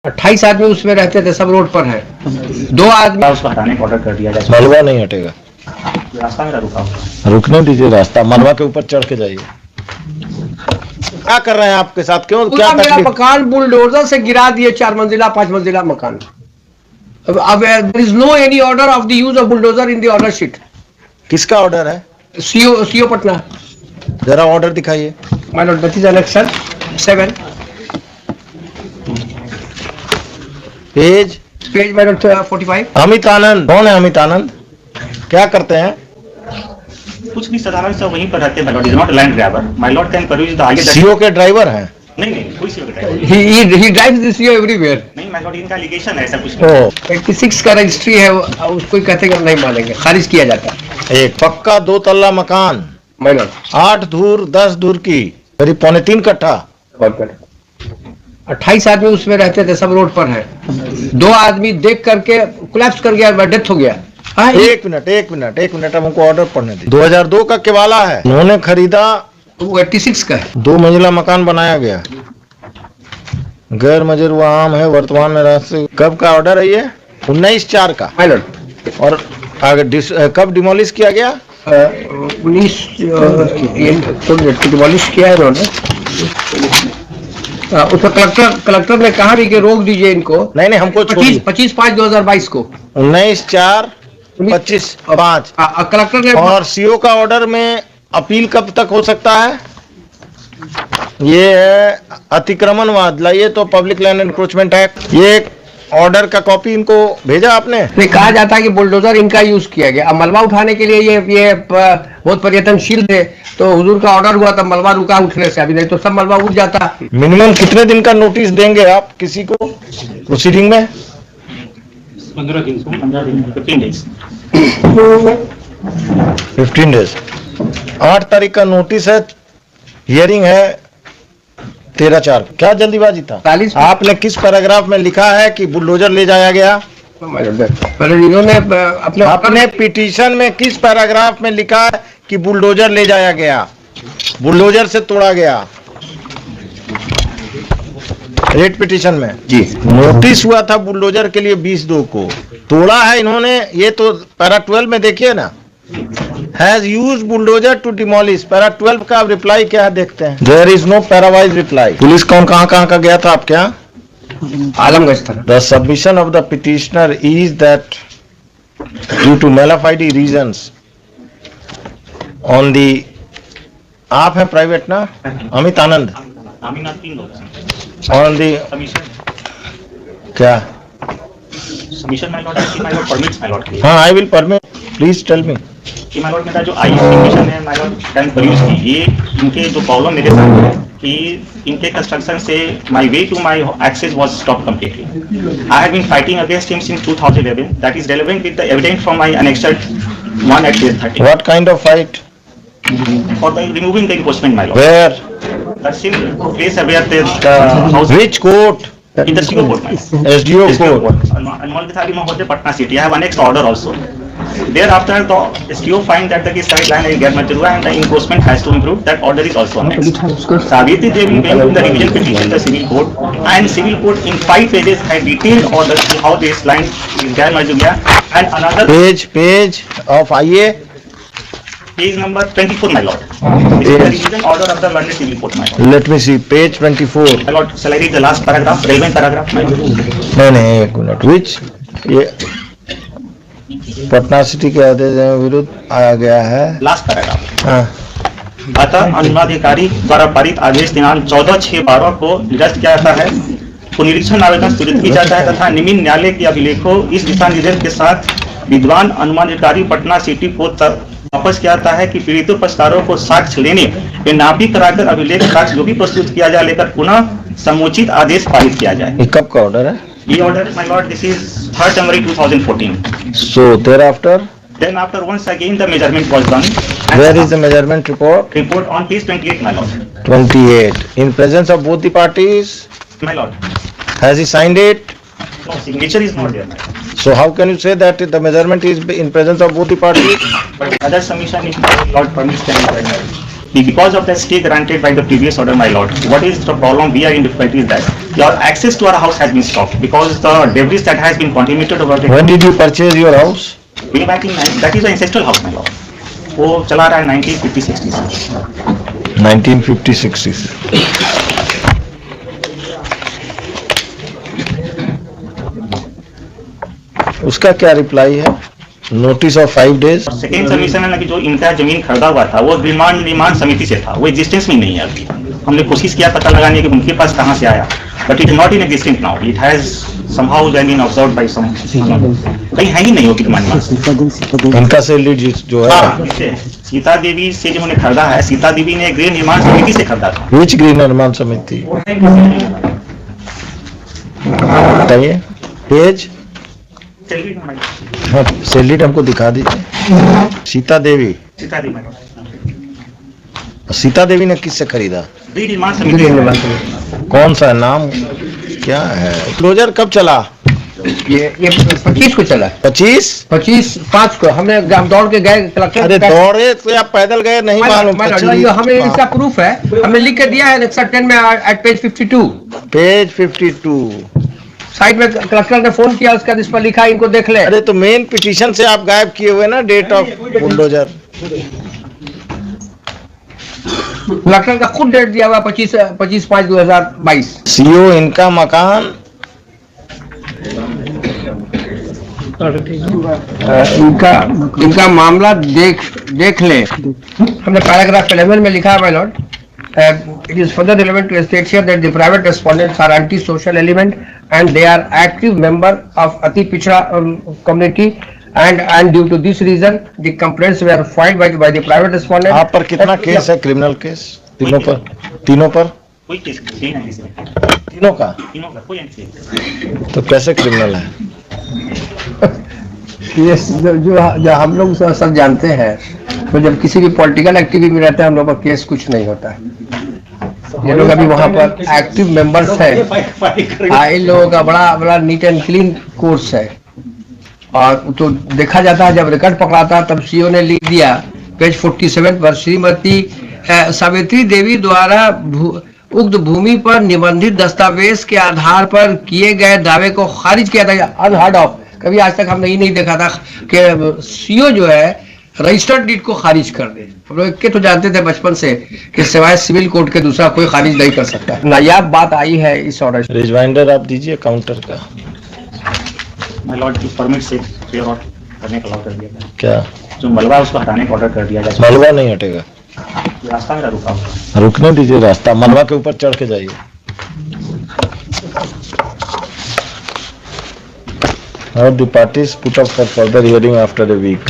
28 आदमी उसमें रहते थे, सब रोड पर है। 2 आदमी उसको हटाने का ऑर्डर कर दिया जाए। मलबा नहीं हटेगा, रास्ता मेरा रुका हुआ। रुकने दीजिए रास्ता। मलबा के ऊपर चढ़ के जाइए। क्या कर रहे हैं आपके साथ? क्यों? पूरा क्या मेरा तकलीफ? मकान बुलडोजर से गिरा दिए, 4 मंजिला 5 मंजिला मकान। अब there is no any order of the use of bulldozer in the order sheet. किसका ऑर्डर है? सीओ पटना। जरा ऑर्डर दिखाइए। My lord, that is annexure 7 page my lord 45। Amit Anand. कौन है अमित आनंद? क्या करते हैं? कुछ नहीं, साधारण से वहीं पर रहते हैं। My Lord is not land driver. My lord can permit the आगे सीओ के ड्राइवर हैं? नहीं, कोई CO driver he drives this CO everywhere. नहीं। माय लॉर्ड इनका एलिगेशन है, ऐसा कुछ नहीं। ओ 86 का रजिस्ट्री है, उसको ही कहते हैं कि हम नहीं मानेंगे, खारिज किया जाता है। एक पक्का 2 तल्ला मकान, माय लॉर्ड 8 धूर 10 धूर की, करीब 3.25 कट्ठा। 28 आदमी उसमें रहते थे, सब रोड पर है। 2 आदमी देख करके कोलैप्स कर गया, डेथ हो गया। एक मिनट हमको ऑर्डर पढ़ने दीजिए। 2002 का केवाला है, उन्होंने खरीदा। वो 86 का है। 2 मंजिला मकान बनाया गया, गैर मजरूआ आम है। वर्तमान में राशि कब का ऑर्डर है ये? 19/4 का। माय लॉर्ड और आगे कब डिमोलिश किया गया? 19 डिमोलिश किया है इन्होंने। उसको कलेक्टर ने कहा भी कि रोक दीजिए इनको। नहीं, हमको 25/5/2022 को। 19/4/25/5। कलेक्टर ने और सीओ का ऑर्डर में अपील कब तक हो सकता है? ये है अतिक्रमणवाद। लाइए तो पब्लिक लैंड एनक्रोचमेंट एक्ट। ये ऑर्डर का कॉपी इनको भेजा आपने? नहीं, कहा जाता है कि बुलडोजर इनका यूज किया गया। अब मलबा उठाने के लिए ये बहुत पर्यटनशील थे, तो हुजूर का ऑर्डर हुआ, तब मलबा रुका उठने से। अभी नहीं तो सब मलबा उठ जाता। मिनिमम कितने दिन का नोटिस देंगे आप किसी को प्रोसीडिंग में? 15 दिन 15 डेज 15 डेज। 8 तारीख का नोटिस है, हियरिंग है 13/4। क्या जल्दीबाजी था? 40 आपने किस पैराग्राफ में लिखा है कि बुलडोजर ले जाया गया? पहले इन्होंने अपने पिटीशन में किस पैराग्राफ में लिखा है कि बुलडोजर ले जाया गया, बुलडोजर से तोड़ा गया? रेट पिटीशन में जी नोटिस हुआ था बुलडोजर के लिए 20/2 को, तोड़ा है इन्होंने। ये तो पैरा 12 में देखिए ना, has used bulldozer to demolish. Para 12 का आप रिप्लाई क्या है देखते हैं। There is no parawise reply. Police कौन कहाँ का गया था आपके यहाँ? आलमगंज था। The submission of the petitioner is that due to malafide reasons on the. आप हैं प्राइवेट ना? अमित आनंद। अमीना 3 लोग ऑन दी क्या? सबमिशन माय लॉर्ड की my lord permits my lord की। हाँ, I will permit, please tell me. कि माय लॉर्ड मेरा जो आई एप्लीकेशन है माय लॉर्ड कैन परमिट की। ये इनके जो प्रॉब्लम मेरे साथ है कि इनके कंस्ट्रक्शन से my way to my access was stop completely. I have been fighting against him since 2011। That is relevant with the evidence from my annexed 1 at page 30 What kind of fight? for the removing the enforcement my lord. Where? That still place where the house Which court? in the CO court. SDO court. Anmol Bithari Mahoday, Patna city. I have annexed order also. Thereafter, the SDO find that the sideline is Germatirua and the enforcement has to improve. That order is also annexed. Savitri Devi went to the revision petition, the civil court, and civil court in 5 pages had detailed orders how this line is Germatirua and another Page of IA. page number 24, my lord. This is the revision order of the London civil court, my lord. Let me see, page 24. My lord, shall I read the last paragraph, relevant paragraph, my lord? नहीं, एक minute. Which? ये Patna city के आदेश विरुद्ध आया गया है। Last paragraph. हाँ। अतः अनुमाधिकारी द्वारा पारित आदेश दिनांक 14/6/12 को निरस्त किया जाता है। पुनरीक्षण आवेदन स्वीकृत किया जाता है तथा निम्न न्यायालय के अभिलेखों इस दिशा निर्देश के साथ विद्वान अनुमानाधिकारी पटना सिटी को वापस किया जाता है कि पीड़ितों पक्षकारों को साक्ष्य लेने वे नापी कराकर अभिलेख साक्ष्य जो भी प्रस्तुत किया जाए लेकर पुनः समुचित आदेश पारित किया जाए। ये कब का ऑर्डर है? ये order my Lord this is 3rd January 2014. So thereafter, Then after once again the measurement was done. where is the measurement report? Report on page 28, my lord. 28. In presence of both the parties, My lord. has he signed it? No, signature is not there, my lord. So how can you say that the measurement is in presence of both the parties? But other submission is my lord permits can be done. because of the stay granted by the previous order, my lord, what is the problem we are in difficulty is that your access to our house has been stopped because the debris that has been contributed over the When did you purchase your house? way back in that is the ancestral house, my lord. वो चला रहा है 1950-60 से। 1950-60 से। उसका क्या reply है? Notice of 5 days। Second submission है ना कि जो इनका जमीन खरीदा हुआ था वो निर्माण समिति से था, वो एग्जिस्टेंस में नहीं है अभी। हमने कोशिश किया पता लगाने की उनके पास कहाँ से आया, but it is not in existing now, it has somehow been observed by some, कहीं है ही नहीं वो कि इनका से लीड जो है सीता देवी से जो उन्हें खरीदा है, सीता देवी ने गृह निर्माण समिति से खरीदा था। विच गृह निर्माण समिति बताइए, पेज सेलिड हमको दिखा दीजिए। सीता देवी, सीता देवी ने किससे खरीदा? गृह निर्माण समिति। कौन सा नाम क्या है? क्लोजर कब चला? ये 25 को चला। 25/5 को हमने दौड़ के गए कलेक्टर। अरे दौड़े तो आप पैदल गए? नहीं मालूम। हमें इसका प्रूफ है, हमने लिख के दिया है सेक्शन 10 में एट पेज 52। पेज 52 साइड में कलेक्टर ने फोन किया, उसका इस पर लिखा है, इनको देख ले। अरे तो मेन पिटीशन से आप गायब किए हुए ना डेट ऑफ बुलडोजर। कलेक्टर का खुद डेट दिया हुआ 25/5/2022। सीओ इनका मकान इनका मामला देख ले। हमने पैराग्राफ 11 में लिखा है my Lord, it is further relevant to state here that the private respondents are anti-social element and they are active member of Ati Pichra community and due to this reason the complaints were filed by the private respondent। आप पर कितना case है? Criminal case तीनों पर? कोई case नहीं है इसमें। तीनों का कोई केस। तो कैसे क्रिमिनल है? ये जो हम लोग सब जानते हैं, तो जब किसी भी पॉलिटिकल एक्टिविटी में रहते हैं हम लोग पर केस कुछ नहीं होता है। ये लोग अभी वहाँ पर एक्टिव मेंबर्स है। इन लोगों का बड़ा नीट एंड क्लीन कोर्स है, और तो देखा जाता है जब रिकॉर्ड पकड़ाता तब सीओ ने लिख दिया पेज 47 पर, श्रीमती सावित्री देवी द्वारा उक्त भूमि पर निबंधित दस्तावेज के आधार पर किए गए दावे को खारिज किया था। अनहर्ड ऑफ, कभी आज तक हमने ये नहीं देखा था कि सीओ जो है रजिस्टर्ड डीड को खारिज कर दे। हम लोग के तो जानते थे बचपन से कि सिवाय सिविल कोर्ट के दूसरा कोई खारिज नहीं कर सकता। नायाब बात आई है इस ऑर्डर से। रिजवाइंडर आप दीजिए काउंटर का। माय लॉर्ड की परमिट से क्लियर आउट करने का ऑर्डर दिया था। क्या जो मलबा है उसको हटाने का ऑर्डर कर दिया जाए। मलबा नहीं हटेगा, रास्ता मेरा रुका हुआ। रुकने दीजिए रास्ता, मलबा के ऊपर चढ़ के जाइए। और the parties put up for further hearing after a week।